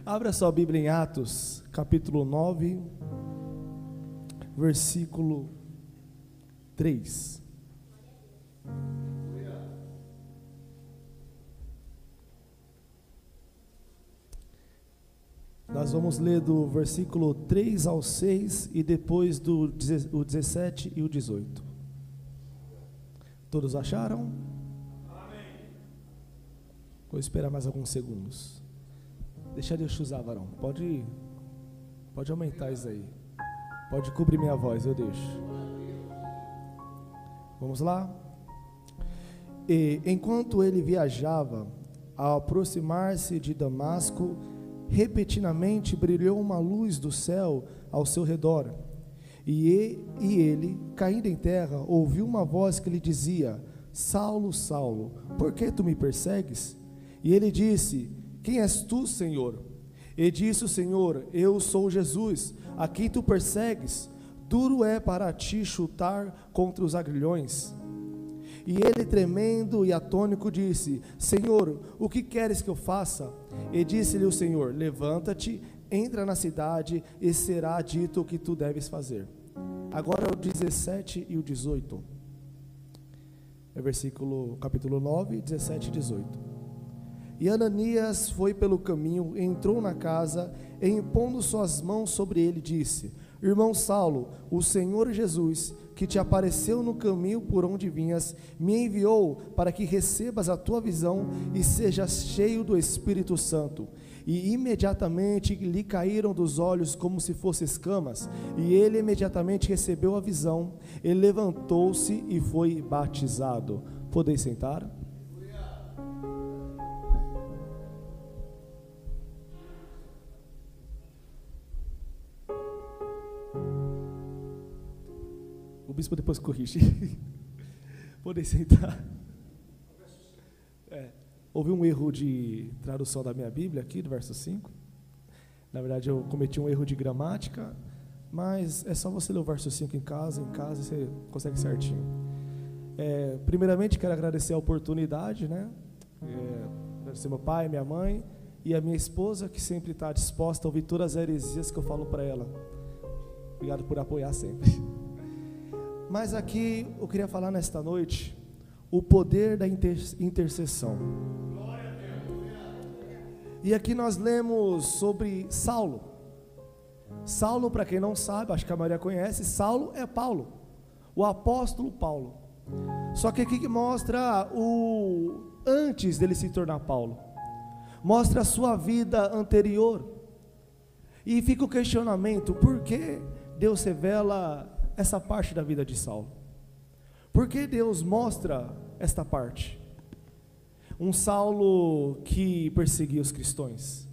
Abra sua Bíblia em Atos, capítulo 9, versículo 3. Nós vamos ler do versículo 3 ao 6 e depois o 17 e o 18. Todos acharam? Amém. Vou esperar mais alguns segundos. Deixa Deus te usar, varão. Pode aumentar isso aí. Pode cobrir minha voz, eu deixo. Vamos lá? E enquanto ele viajava, ao aproximar-se de Damasco, repentinamente brilhou uma luz do céu ao seu redor. E ele, caindo em terra, ouviu uma voz que lhe dizia: Saulo, Saulo, por que tu me persegues? E ele disse: Quem és tu, Senhor? E disse o Senhor: Eu sou Jesus, a quem tu persegues. Duro é para ti chutar contra os aguilhões. E ele, tremendo e atônico, disse: Senhor, o que queres que eu faça? E disse-lhe o Senhor: Levanta-te, entra na cidade, e será dito o que tu deves fazer. Agora o 17 e o 18. É capítulo 9, 17 e 18. E Ananias foi pelo caminho, entrou na casa, e impondo suas mãos sobre ele, disse: Irmão Saulo, o Senhor Jesus, que te apareceu no caminho por onde vinhas, me enviou para que recebas a tua visão e sejas cheio do Espírito Santo. E imediatamente lhe caíram dos olhos como se fossem escamas, e ele imediatamente recebeu a visão, e levantou-se e foi batizado. Podeis sentar? O bispo depois corrige. Podem sentar. Houve um erro de tradução da minha Bíblia aqui, do verso 5. Na verdade, eu cometi um erro de gramática, mas é só você ler o verso 5 em casa você consegue certinho. Primeiramente, quero agradecer a oportunidade, né? Agradecer meu pai, minha mãe e a minha esposa, que sempre está disposta a ouvir todas as heresias que eu falo para ela. Obrigado por apoiar sempre. Mas aqui eu queria falar nesta noite o poder da intercessão. E aqui nós lemos sobre Saulo. Saulo, para quem não sabe, acho que a maioria conhece, Saulo é Paulo, o apóstolo Paulo. Só que aqui que mostra o antes dele se tornar Paulo, mostra a sua vida anterior. E fica o questionamento: por que Deus revela essa parte da vida de Saulo? Por que Deus mostra esta parte? Um Saulo que perseguia os cristãos,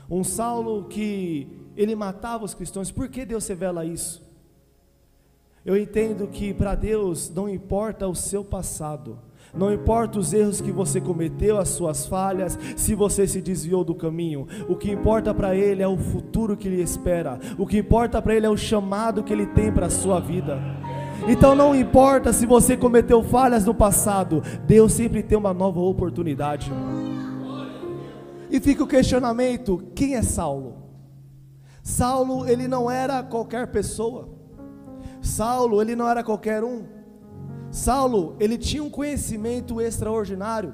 um Saulo que ele matava os cristãos. Por que Deus revela isso? Eu entendo que para Deus não importa o seu passado, não importa os erros que você cometeu, as suas falhas, se você se desviou do caminho. O que importa para Ele é o futuro que lhe espera. O que importa para Ele é o chamado que Ele tem para a sua vida. Então não importa se você cometeu falhas no passado, Deus sempre tem uma nova oportunidade. E fica o questionamento: quem é Saulo? Saulo, ele não era qualquer pessoa. Saulo, ele não era qualquer um. Saulo, ele tinha um conhecimento extraordinário.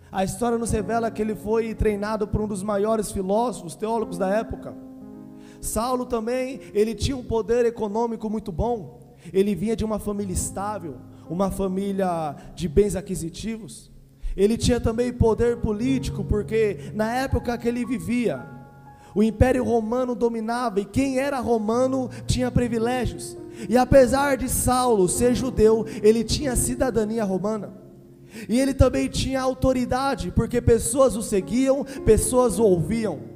A história nos revela que ele foi treinado por um dos maiores filósofos, teólogos da época. Saulo também, ele tinha um poder econômico muito bom. Ele vinha de uma família estável, uma família de bens aquisitivos. Ele tinha também poder político, porque na época que ele vivia, o Império Romano dominava, e quem era romano tinha privilégios. E apesar de Saulo ser judeu, ele tinha cidadania romana. E ele também tinha autoridade, porque pessoas o seguiam, pessoas o ouviam.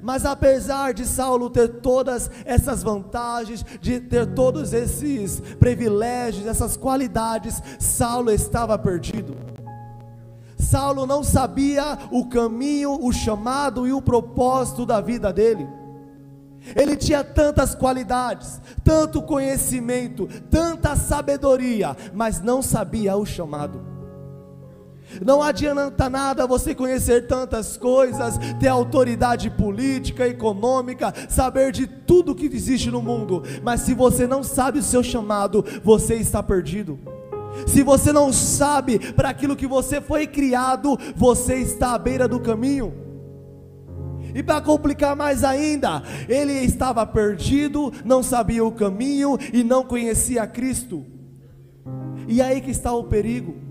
Mas apesar de Saulo ter todas essas vantagens, de ter todos esses privilégios, essas qualidades, Saulo estava perdido. Saulo não sabia o caminho, o chamado e o propósito da vida dele. Ele tinha tantas qualidades, tanto conhecimento, tanta sabedoria, mas não sabia o chamado. Não adianta nada você conhecer tantas coisas, ter autoridade política, econômica, saber de tudo que existe no mundo, mas se você não sabe o seu chamado, você está perdido. Se você não sabe para aquilo que você foi criado, você está à beira do caminho. E para complicar mais ainda, ele estava perdido, não sabia o caminho e não conhecia Cristo. E aí que está o perigo.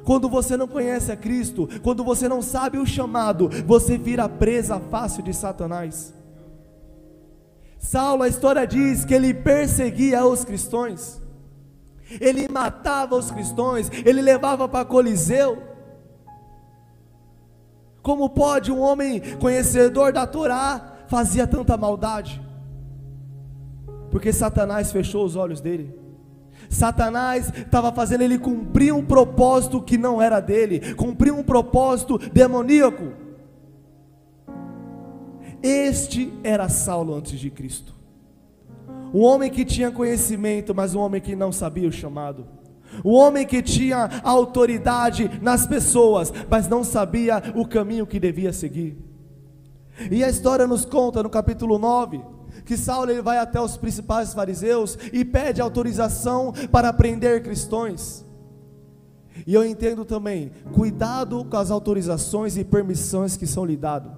Quando você não conhece a Cristo, quando você não sabe o chamado, você vira presa fácil de Satanás. Saulo, a história diz que ele perseguia os cristãos, ele matava os cristãos, ele levava para Coliseu. Como pode um homem conhecedor da Torá fazia tanta maldade? Porque Satanás fechou os olhos dele. Satanás estava fazendo ele cumprir um propósito que não era dele, cumprir um propósito demoníaco. Este era Saulo antes de Cristo, um homem que tinha conhecimento, mas um homem que não sabia o chamado, um homem que tinha autoridade nas pessoas, mas não sabia o caminho que devia seguir. E a história nos conta no capítulo 9, que Saulo ele vai até os principais fariseus e pede autorização para prender cristãos. E eu entendo também, cuidado com as autorizações e permissões que são lhe dadas.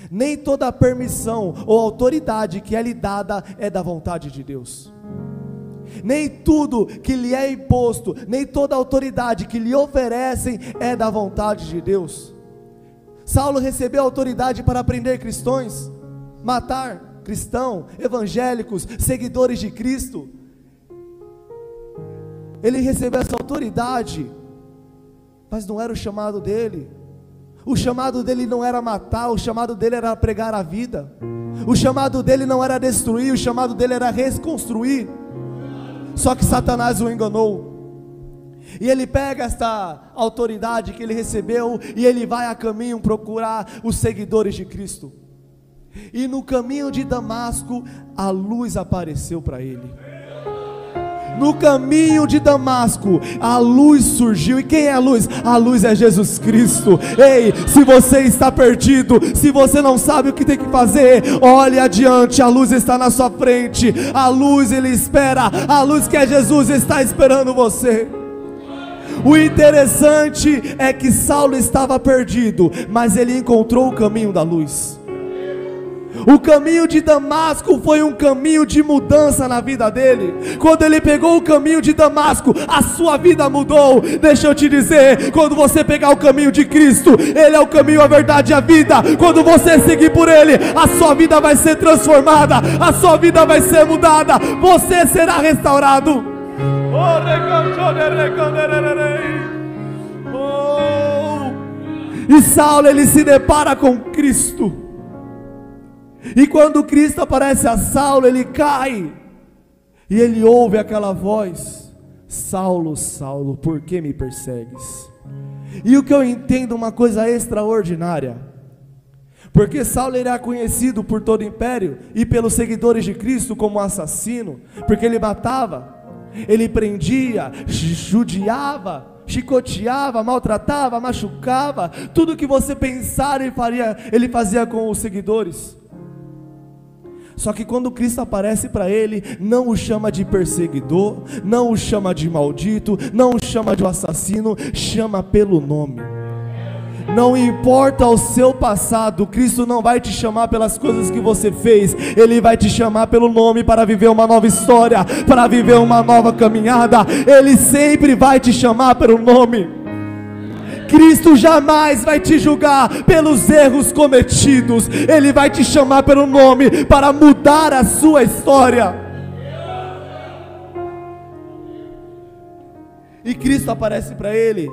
Nem toda permissão ou autoridade que é lhe dada é da vontade de Deus. Nem tudo que lhe é imposto, nem toda autoridade que lhe oferecem é da vontade de Deus. Saulo recebeu autoridade para prender cristãos, matar cristãos, evangélicos, seguidores de Cristo. Ele recebeu essa autoridade, mas não era o chamado dele. O chamado dele não era matar, o chamado dele era pregar a vida. O chamado dele não era destruir, o chamado dele era reconstruir. Só que Satanás o enganou. E ele pega esta autoridade que ele recebeu e ele vai a caminho procurar os seguidores de Cristo. E no caminho de Damasco, a luz apareceu para ele. No caminho de Damasco, a luz surgiu. E quem é a luz? A luz é Jesus Cristo. Ei, se você está perdido, se você não sabe o que tem que fazer, olhe adiante, a luz está na sua frente. A luz ele espera, a luz que é Jesus está esperando você. O interessante é que Saulo estava perdido, mas ele encontrou o caminho da luz. O caminho de Damasco foi um caminho de mudança na vida dele. Quando ele pegou o caminho de Damasco, a sua vida mudou. Deixa eu te dizer, quando você pegar o caminho de Cristo, Ele é o caminho, a verdade e a vida. Quando você seguir por Ele, a sua vida vai ser transformada, a sua vida vai ser mudada, você será restaurado. E Saulo ele se depara com Cristo. E quando Cristo aparece a Saulo, ele cai, e ele ouve aquela voz: Saulo, Saulo, por que me persegues? E o que eu entendo, uma coisa extraordinária, porque Saulo era conhecido por todo o império, e pelos seguidores de Cristo como assassino, porque ele matava, ele prendia, judiava, chicoteava, maltratava, machucava, tudo que você pensar ele fazia com os seguidores. Só que quando Cristo aparece para ele, não o chama de perseguidor, não o chama de maldito, não o chama de assassino, chama pelo nome. Não importa o seu passado, Cristo não vai te chamar pelas coisas que você fez, Ele vai te chamar pelo nome para viver uma nova história, para viver uma nova caminhada. Ele sempre vai te chamar pelo nome. Cristo jamais vai te julgar pelos erros cometidos, Ele vai te chamar pelo nome para mudar a sua história. E Cristo aparece para ele,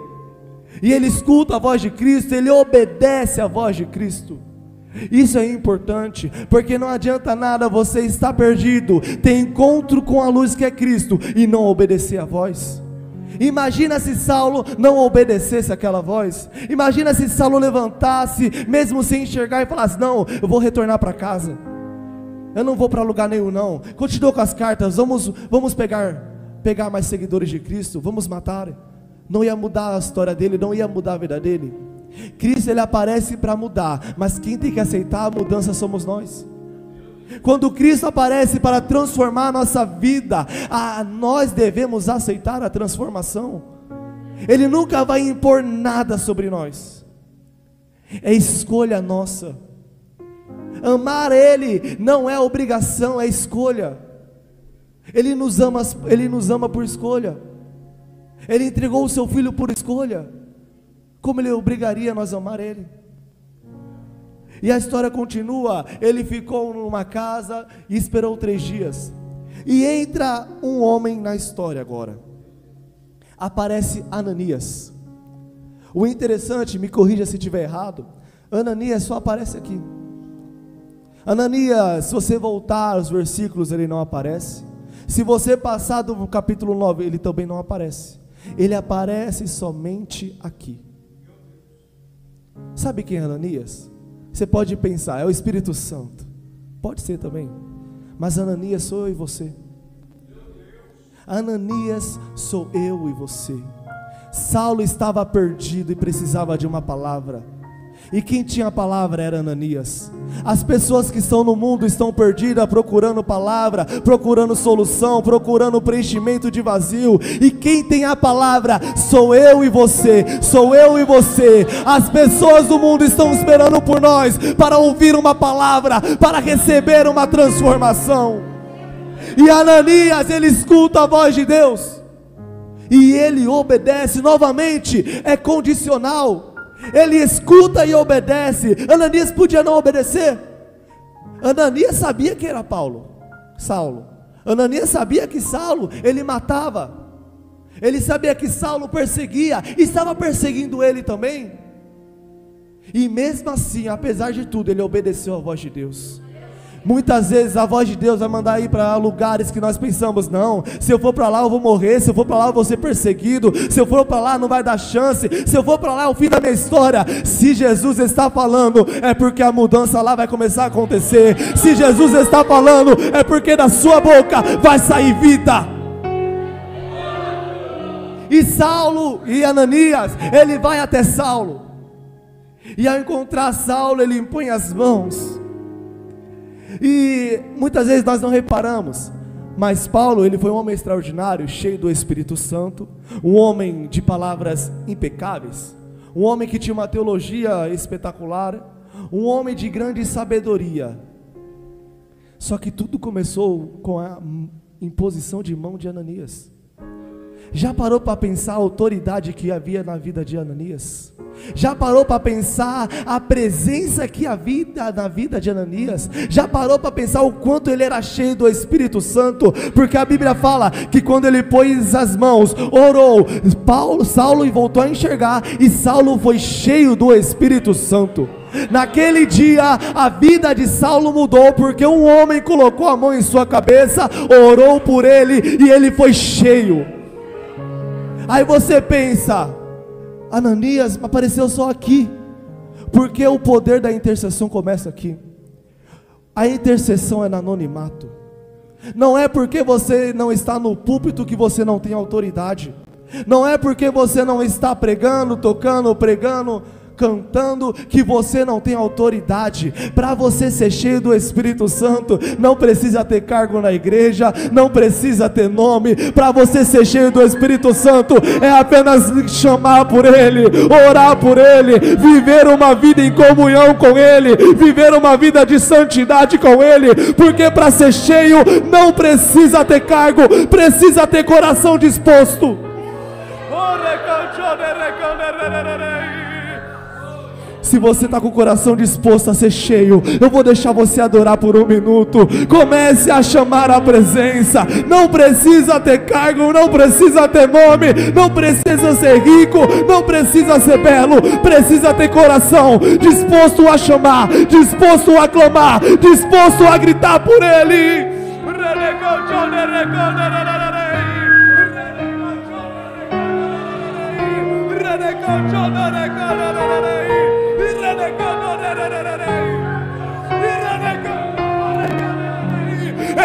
e ele escuta a voz de Cristo, ele obedece a voz de Cristo. Isso é importante, porque não adianta nada você estar perdido, ter encontro com a luz que é Cristo e não obedecer a voz. Imagina se Saulo não obedecesse aquela voz. Imagina se Saulo levantasse, mesmo sem enxergar, e falasse: não, eu vou retornar para casa, eu não vou para lugar nenhum não, continua com as cartas, vamos pegar mais seguidores de Cristo, vamos matar. não ia mudar a história dele, não ia mudar a vida dele. Cristo, ele aparece para mudar, mas quem tem que aceitar a mudança somos nós. Quando Cristo aparece para transformar a nossa vida, nós devemos aceitar a transformação. Ele nunca vai impor nada sobre nós, é escolha nossa. Amar Ele não é obrigação, é escolha. Ele nos ama por escolha. Ele entregou o seu Filho por escolha. Como Ele obrigaria nós a amar Ele? E a história continua. Ele ficou numa casa e esperou 3 dias. E entra um homem na história agora. Aparece Ananias. O interessante, me corrija se estiver errado, Ananias só aparece aqui. Ananias, se você voltar aos versículos, ele não aparece. Se você passar do capítulo 9, ele também não aparece. Ele aparece somente aqui. Sabe quem é Ananias? Você pode pensar, é o Espírito Santo. Pode ser também. Mas Ananias sou eu e você. Ananias sou eu e você. Saulo estava perdido e precisava de uma palavra. E quem tinha a palavra era Ananias. As pessoas que estão no mundo estão perdidas, procurando palavra, procurando solução, procurando preenchimento de vazio. E quem tem a palavra sou eu e você, sou eu e você. As pessoas do mundo estão esperando por nós para ouvir uma palavra, para receber uma transformação. E Ananias, ele escuta a voz de Deus e ele obedece. Novamente, é condicional. Ele escuta e obedece. Ananias podia não obedecer. Ananias sabia que era Saulo. Ananias sabia que Saulo, ele matava. Ele sabia que Saulo perseguia, e estava perseguindo ele também. E mesmo assim, apesar de tudo, ele obedeceu à voz de Deus. Muitas vezes a voz de Deus vai mandar ir para lugares que nós pensamos, não, se eu for para lá eu vou morrer, se eu for para lá eu vou ser perseguido, se eu for para lá não vai dar chance, se eu for para lá é o fim da minha história. Se Jesus está falando, é porque a mudança lá vai começar a acontecer. Se Jesus está falando, é porque da sua boca vai sair vida. E Saulo e Ananias, ele vai até Saulo, e ao encontrar Saulo, ele impõe as mãos. E muitas vezes nós não reparamos, mas Paulo, ele foi um homem extraordinário, cheio do Espírito Santo, um homem de palavras impecáveis, um homem que tinha uma teologia espetacular, um homem de grande sabedoria. Só que tudo começou com a imposição de mão de Ananias. Já parou para pensar a autoridade que havia na vida de Ananias? Já parou para pensar a presença que havia na vida de Ananias? Já parou para pensar o quanto ele era cheio do Espírito Santo? Porque a Bíblia fala que quando ele pôs as mãos, orou, Saulo voltou a enxergar, e Saulo foi cheio do Espírito Santo. Naquele dia a vida de Saulo mudou, porque um homem colocou a mão em sua cabeça, orou por ele e ele foi cheio. Aí você pensa, Ananias apareceu só aqui, porque o poder da intercessão começa aqui. A intercessão é no anonimato. Não é porque você não está no púlpito que você não tem autoridade. Não é porque você não está pregando, tocando, pregando, cantando, que você não tem autoridade. Para você ser cheio do Espírito Santo, não precisa ter cargo na igreja, não precisa ter nome. Para você ser cheio do Espírito Santo, é apenas chamar por Ele, orar por Ele, viver uma vida em comunhão com Ele, viver uma vida de santidade com Ele. Porque para ser cheio, não precisa ter cargo, precisa ter coração disposto. Se você está com o coração disposto a ser cheio, eu vou deixar você adorar por 1 minuto. Comece a chamar a presença. Não precisa ter cargo, não precisa ter nome, não precisa ser rico, não precisa ser belo. Precisa ter coração disposto a chamar, disposto a clamar, disposto a gritar por Ele.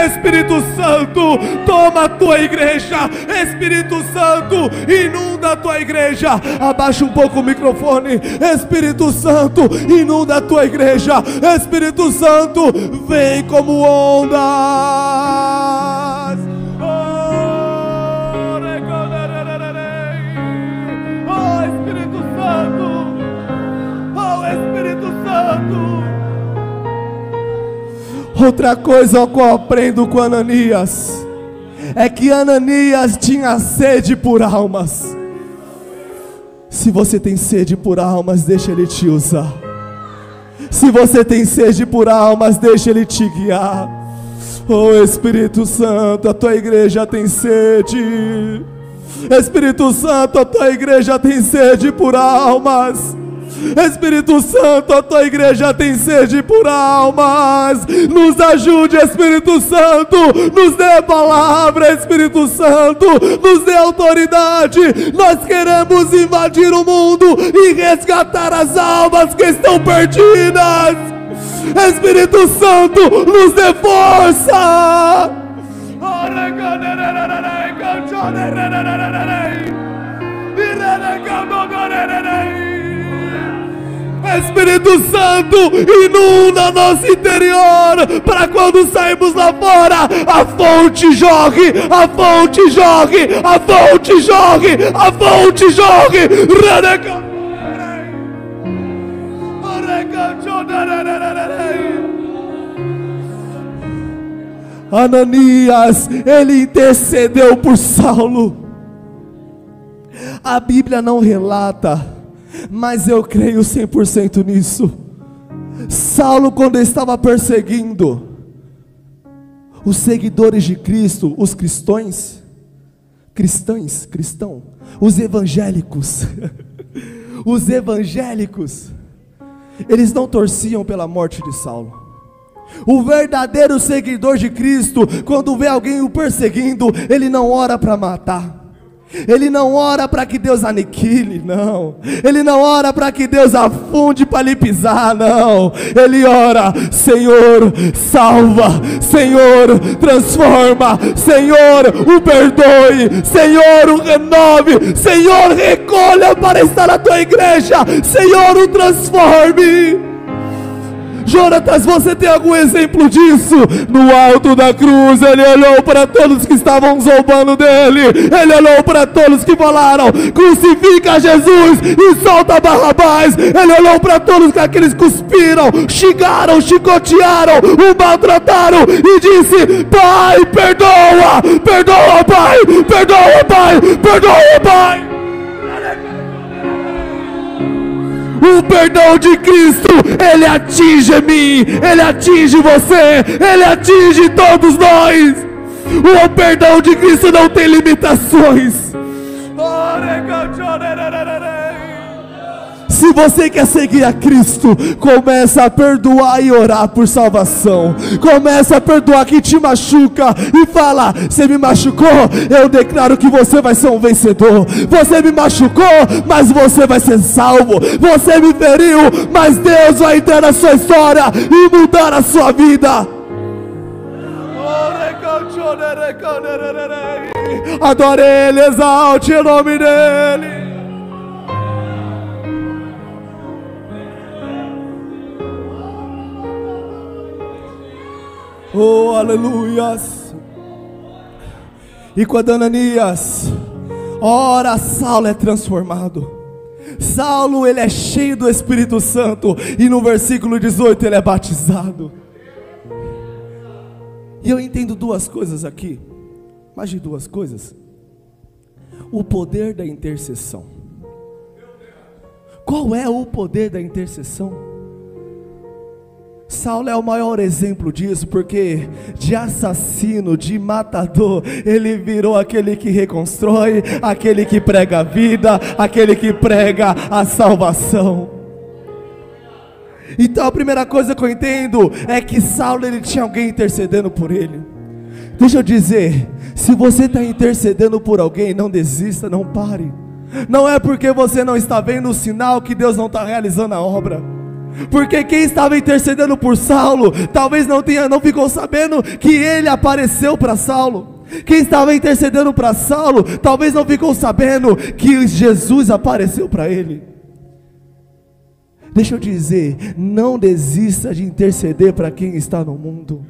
Espírito Santo, toma a tua igreja. Espírito Santo, inunda a tua igreja. Abaixa um pouco o microfone. Espírito Santo, inunda a tua igreja. Espírito Santo, vem como ondas. Oh Espírito Santo, oh Espírito Santo. Outra coisa que eu aprendo com Ananias é que Ananias tinha sede por almas. Se você tem sede por almas, deixa Ele te usar. Se você tem sede por almas, deixa Ele te guiar. Oh Espírito Santo, a tua igreja tem sede. Espírito Santo, a tua igreja tem sede por almas. Espírito Santo, a tua igreja tem sede por almas. Nos ajude, Espírito Santo. Nos dê a palavra, Espírito Santo. Nos dê autoridade. Nós queremos invadir o mundo e resgatar as almas que estão perdidas. Espírito Santo, nos dê força. Espírito Santo, inunda nosso interior, para quando sairmos lá fora, a fonte jorre, a fonte jorre, a fonte jorre, a fonte jorre. Ananias, ele intercedeu por Saulo. A Bíblia não relata, mas eu creio 100% nisso. Saulo, quando estava perseguindo os seguidores de Cristo, os cristãos, os evangélicos, os evangélicos, eles não torciam pela morte de Saulo. O verdadeiro seguidor de Cristo, quando vê alguém o perseguindo, ele não ora para matar. Ele não ora para que Deus aniquile, não. Ele não ora para que Deus afunde para lhe pisar, não. Ele ora: Senhor, salva. Senhor, transforma. Senhor, o perdoe. Senhor, o renove. Senhor, recolha para estar na tua igreja. Senhor, o transforme. Jonatas, você tem algum exemplo disso? No alto da cruz, ele olhou para todos que estavam zombando dele. Ele olhou para todos que falaram: crucifica Jesus e solta Barrabás. Ele olhou para todos aqueles que cuspiram, xingaram, chicotearam, o maltrataram e disse: Pai, perdoa, perdoa, Pai, perdoa, Pai, perdoa, Pai. O perdão de Cristo, ele atinge mim, ele atinge você, ele atinge todos nós. O perdão de Cristo não tem limitações. Se você quer seguir a Cristo, começa a perdoar e orar por salvação. Começa a perdoar quem te machuca e fala: você me machucou, eu declaro que você vai ser um vencedor. Você me machucou, mas você vai ser salvo. Você me feriu, mas Deus vai entrar na sua história e mudar a sua vida. Adore Ele, exalte o nome dEle. Oh, aleluias. E quando Ananias ora, Saulo é transformado. Saulo, ele é cheio do Espírito Santo. E no versículo 18 ele é batizado. E eu entendo duas coisas aqui. Mais de duas coisas. O poder da intercessão. Qual é o poder da intercessão? Saulo é o maior exemplo disso, porque de assassino, de matador, ele virou aquele que reconstrói, aquele que prega a vida, aquele que prega a salvação. Então a primeira coisa que eu entendo é que Saulo, ele tinha alguém intercedendo por ele. Deixa eu dizer, se você está intercedendo por alguém, não desista, não pare. Não é porque você não está vendo o sinal que Deus não está realizando a obra. Porque quem estava intercedendo por Saulo, talvez não ficou sabendo que ele apareceu para Saulo. Quem estava intercedendo para Saulo, talvez não ficou sabendo que Jesus apareceu para ele. Deixa eu dizer, não desista de interceder para quem está no mundo.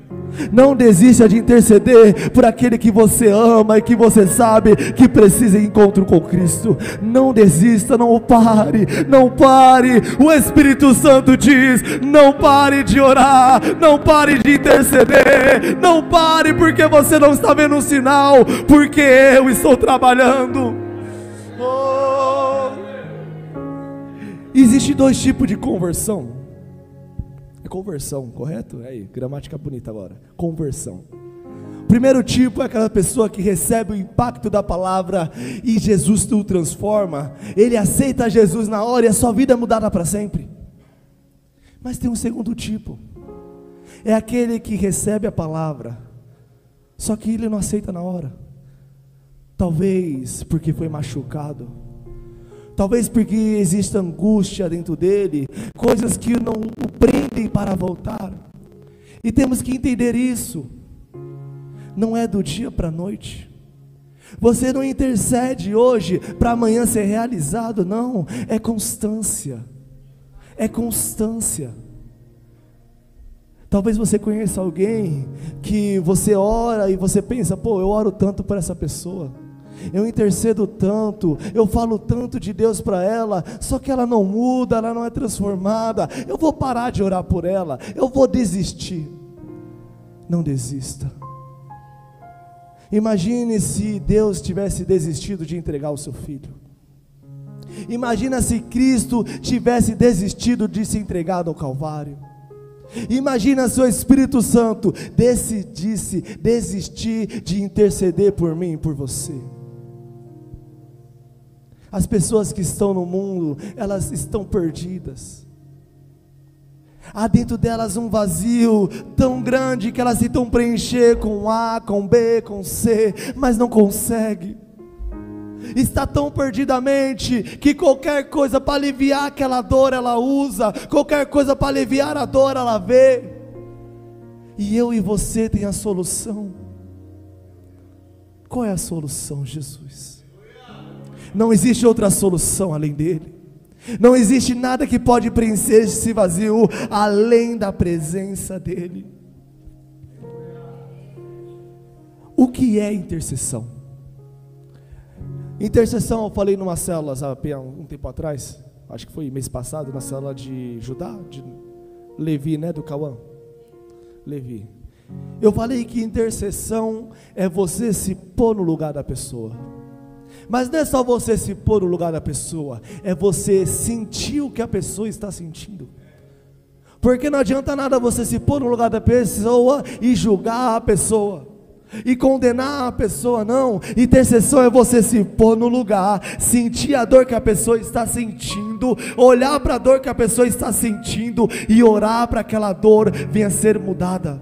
Não desista de interceder por aquele que você ama e que você sabe que precisa de encontro com Cristo. Não desista, não pare, não pare. O Espírito Santo diz: não pare de orar, não pare de interceder, não pare porque você não está vendo um sinal, porque eu estou trabalhando. Existe dois tipos de conversão. É conversão, correto? Aí, gramática bonita agora. Conversão. O primeiro tipo é aquela pessoa que recebe o impacto da palavra e Jesus o transforma. Ele aceita Jesus na hora e a sua vida é mudada para sempre. Mas tem um segundo tipo. É aquele que recebe a palavra, só que ele não aceita na hora. Talvez porque foi machucado. Talvez porque existe angústia dentro dele, coisas que não o prendem para voltar. E temos que entender isso. Não é do dia para a noite. Você não intercede hoje para amanhã ser realizado, não. É constância. É constância. Talvez você conheça alguém que você ora e você pensa: pô, eu oro tanto por essa pessoa, eu intercedo tanto, eu falo tanto de Deus para ela, só que ela não muda, ela não é transformada. Eu vou parar de orar por ela, eu vou desistir. Não desista. Imagine se Deus tivesse desistido de entregar o seu filho. Imagina se Cristo tivesse desistido de se entregar no Calvário. Imagina se o Espírito Santo decidisse desistir de interceder por mim e por você. As pessoas que estão no mundo, elas estão perdidas. Há dentro delas um vazio tão grande que elas tentam preencher com A, com B, com C, mas não consegue. Está tão perdidamente que qualquer coisa para aliviar aquela dor ela usa, qualquer coisa para aliviar a dor ela vê. E eu e você tem a solução. Qual é a solução, Jesus? Não existe outra solução além dele. Não existe nada que pode preencher esse vazio além da presença dele. O que é intercessão? Intercessão, eu falei numa célula há um tempo atrás, acho que foi mês passado, na célula de Judá, de Levi, né, do Cauã, Levi. Eu falei que intercessão é você se pôr no lugar da pessoa. Mas não é só você se pôr no lugar da pessoa, é você sentir o que a pessoa está sentindo. Porque não adianta nada você se pôr no lugar da pessoa e julgar a pessoa, e condenar a pessoa, não. Intercessão é você se pôr no lugar, sentir a dor que a pessoa está sentindo, olhar para a dor que a pessoa está sentindo e orar para que aquela dor venha a ser mudada.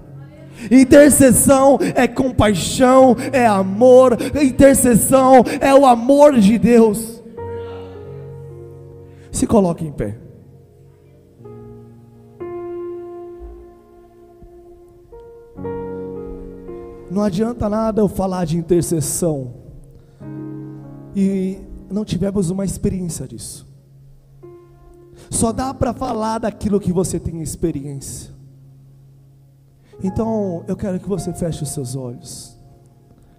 Intercessão é compaixão, é amor. Intercessão é o amor de Deus. Se coloque em pé. Não adianta nada eu falar de intercessão e não tivemos uma experiência disso. Só dá para falar daquilo que você tem experiência. Então eu quero que você feche os seus olhos,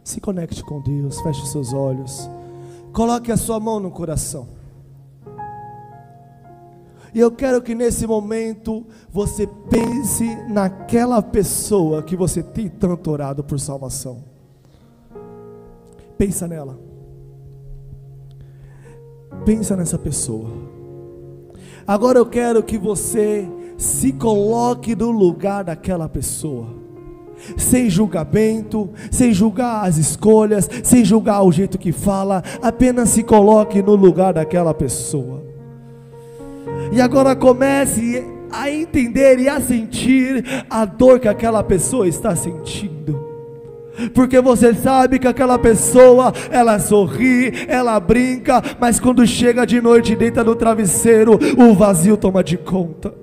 se conecte com Deus, feche os seus olhos, coloque a sua mão no coração. E eu quero que nesse momento você pense naquela pessoa que você tem tanto orado por salvação. Pensa nela. Pensa nessa pessoa. Agora eu quero que você se coloque no lugar daquela pessoa, sem julgamento, sem julgar as escolhas, sem julgar o jeito que fala, apenas se coloque no lugar daquela pessoa. E agora comece a entender e a sentir a dor que aquela pessoa está sentindo. Porque você sabe que aquela pessoa, ela sorri, ela brinca, mas quando chega de noite e deita no travesseiro, o vazio toma de conta.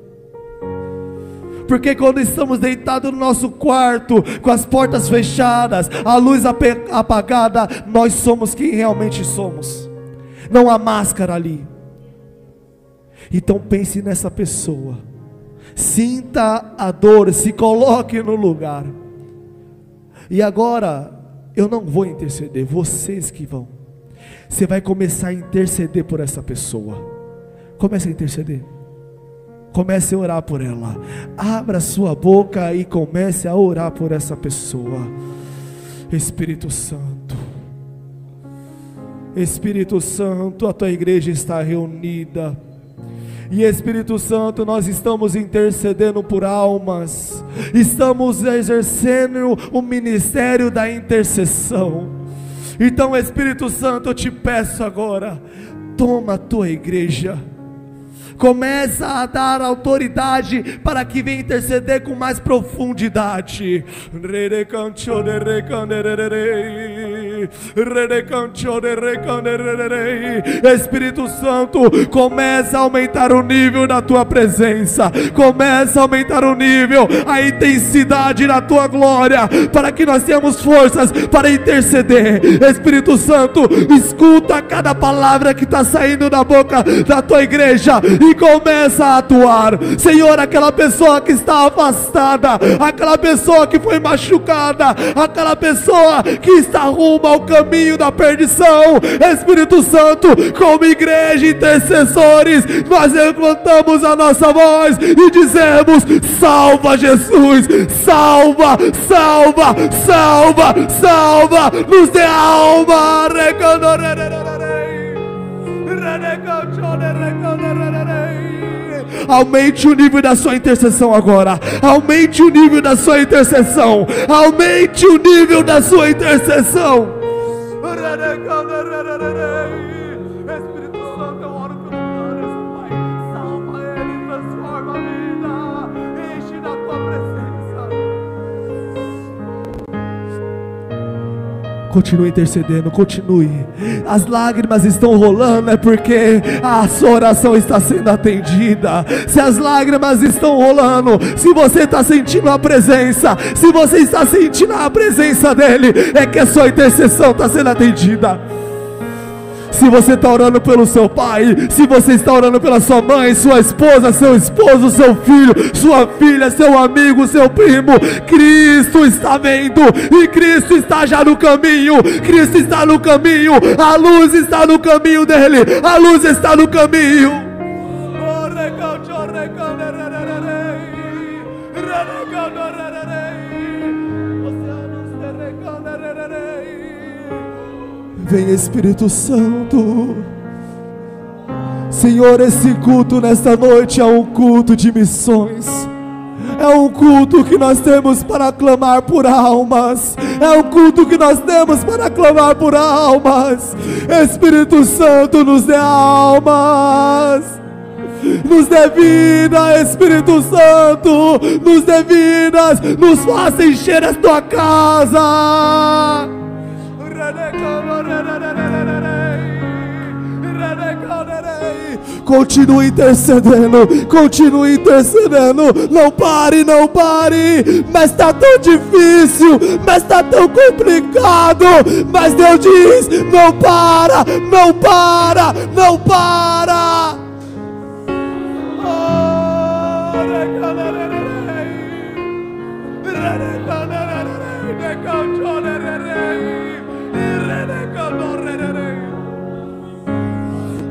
porque quando estamos deitados no nosso quarto, com as portas fechadas, a luz apagada, nós somos quem realmente somos, não há máscara ali. Então pense nessa pessoa, sinta a dor, se coloque no lugar. E agora, eu não vou interceder, vocês que vão. Você vai começar a interceder por essa pessoa. Comece a interceder. Comece a orar por ela. Abra sua boca e comece a orar por essa pessoa. Espírito Santo, Espírito Santo, a tua igreja está reunida. E Espírito Santo, nós estamos intercedendo por almas, estamos exercendo o ministério da intercessão. Então Espírito Santo, eu te peço agora, toma a tua igreja, começa a dar autoridade para que venha interceder com mais profundidade. Espírito Santo, começa a aumentar o nível da tua presença, começa a aumentar o nível, a intensidade da tua glória, para que nós tenhamos forças para interceder. Espírito Santo, escuta cada palavra que está saindo da boca da tua igreja e começa a atuar. Senhor, aquela pessoa que está afastada, aquela pessoa que foi machucada, aquela pessoa que está rumo ao caminho da perdição, Espírito Santo, como igreja, intercessores, nós levantamos a nossa voz e dizemos: salva Jesus, salva, salva, salva, salva, nos dê alma. Aumente o nível da sua intercessão agora. Aumente o nível da sua intercessão. Aumente o nível da sua intercessão. Espírito Santo, eu oro pelo Carlos, Pai. Salva ele, transforma a vida. Enche da tua presença. Continue intercedendo, continue. As lágrimas estão rolando, é porque a sua oração está sendo atendida. Se as lágrimas estão rolando, se você está sentindo a presença, se você está sentindo a presença dele, é que a sua intercessão está sendo atendida. Se você está orando pelo seu pai, se você está orando pela sua mãe, sua esposa, seu esposo, seu filho, sua filha, seu amigo, seu primo, Cristo está vendo, e Cristo está já no caminho. Cristo está no caminho, a luz está no caminho dele, a luz está no caminho. Vem Espírito Santo. Senhor, esse culto nesta noite é um culto de missões, é um culto que nós temos para clamar por almas, é um culto que nós temos para clamar por almas. Espírito Santo, nos dê almas, nos dê vida. Espírito Santo, nos dê vidas, nos faça encher a tua casa. Continue intercedendo, continue intercedendo. Não pare, não pare. Mas está tão difícil, mas está tão complicado. Mas Deus diz: não para, não para, não para.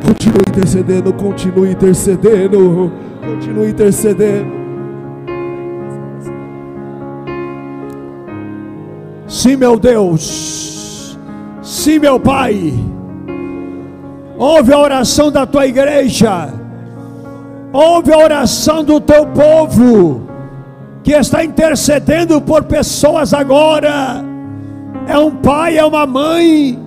Continue intercedendo, continue intercedendo, continue intercedendo. Sim, meu Deus, sim, meu Pai, ouve a oração da tua igreja, ouve a oração do teu povo, que está intercedendo por pessoas agora. É um pai, é uma mãe,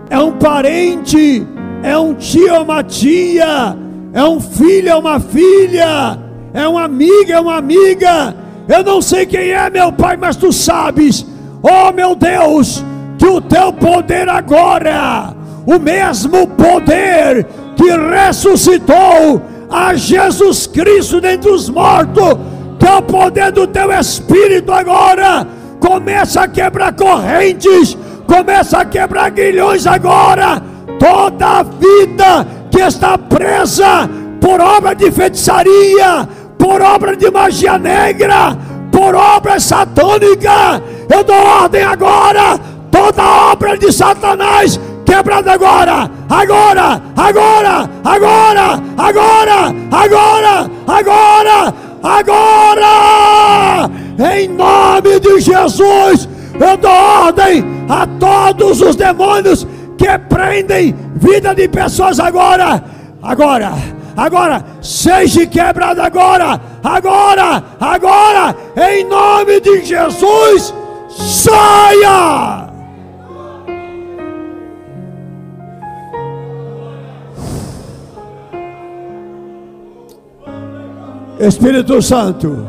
é um parente, é um tio, é uma tia, é um filho, é uma filha, é uma amiga, é uma amiga. Eu não sei quem é, meu Pai, mas tu sabes. Oh, meu Deus, que o teu poder agora, o mesmo poder que ressuscitou a Jesus Cristo dentre os mortos, que pelo poder do teu Espírito agora, começa a quebrar correntes, começa a quebrar grilhões agora. Toda a vida que está presa por obra de feitiçaria, por obra de magia negra, por obra satânica, eu dou ordem agora. Toda obra de Satanás quebrada agora, agora, agora, agora, agora, agora, agora, agora, em nome de Jesus. Eu dou ordem a todos os demônios que prendem vida de pessoas agora, agora, agora, seja quebrado agora, agora, agora, em nome de Jesus, saia! Espírito Santo,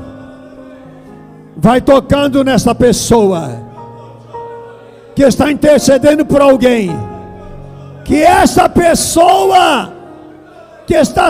vai tocando nessa pessoa que está intercedendo por alguém, que essa pessoa que está